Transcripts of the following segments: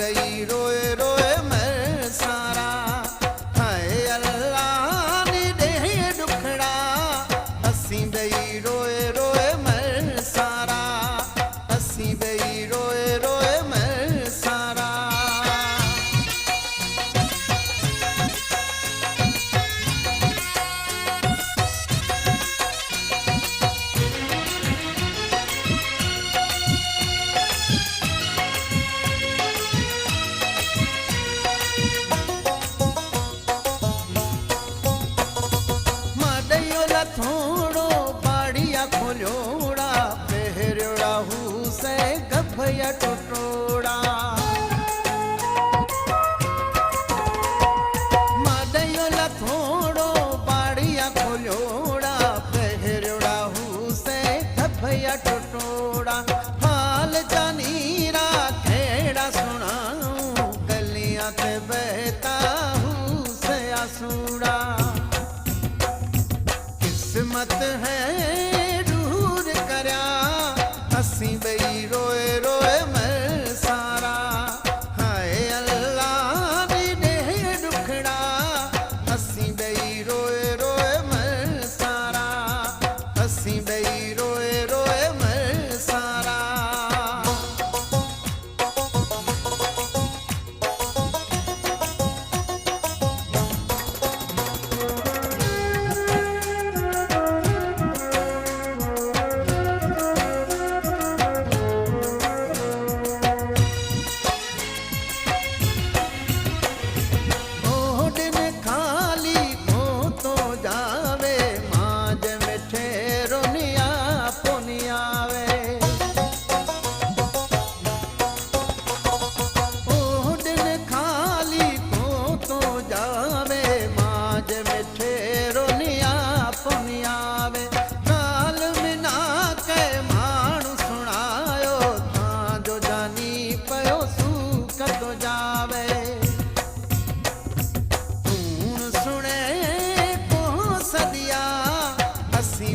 बई रोए रोए मर सारा हाय अल्लाह नी दे दुखड़ा असी बई रोए रोए मर सारा असी बई रोए रोए मर सारा थोड़ो बाड़िया खोलोड़ा पहरोड़ा हुसे गभया टोटोड़ा मादयोला थोड़ो बाड़िया खोलोड़ा पहरोड़ा हुसे गभया टोटोड़ा हाल जानीरा खेड़ा सुनाऊं गलियां ते बहता हुसे आसूड़ा किस्मत है दूर करया असी बई रोए रोए मर सारा हाय अल्लाह दी दे दुखड़ा असी बई रोए रोए मर सारा असी बई रोए रोए मर सारा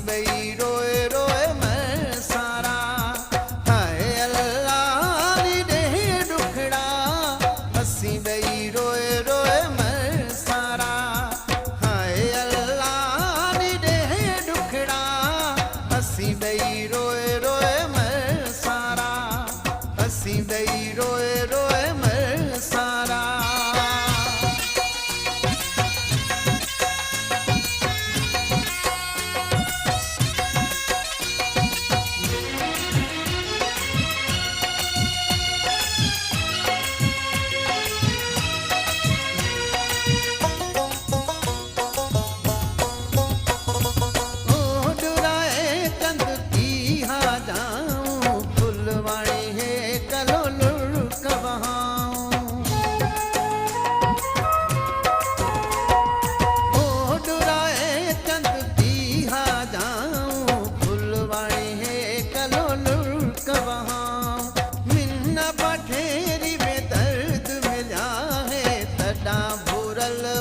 बई रोए रोए मर सारा हाय अल्लाह नी दे दुखड़ा असी बई रोए रोए मर सारा हाय अल्लाह नी दे दुखड़ा असी बई रोए रोए मर सारा असी बई रोए रोए मर सारा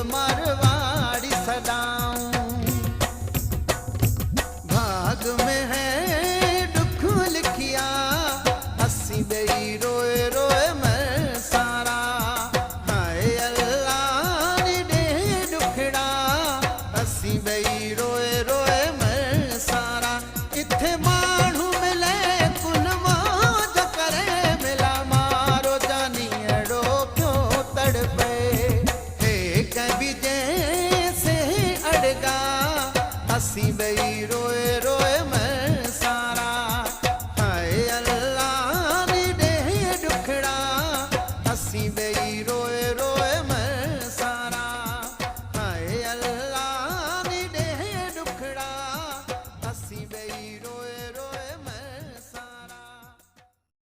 मारवाड़ी सदाऊं भाग में है दुख लिखिया असी बई रोए रोए मर सारा हाय अल्लाह नी दे दुखड़ा असी बई रोए रोए मर सारा इथे माण्हू मिले कुलवा जो करे मिला मारो जानी अड़ो क्यों तड़पे कभी जैसे अड़गा असी बई रो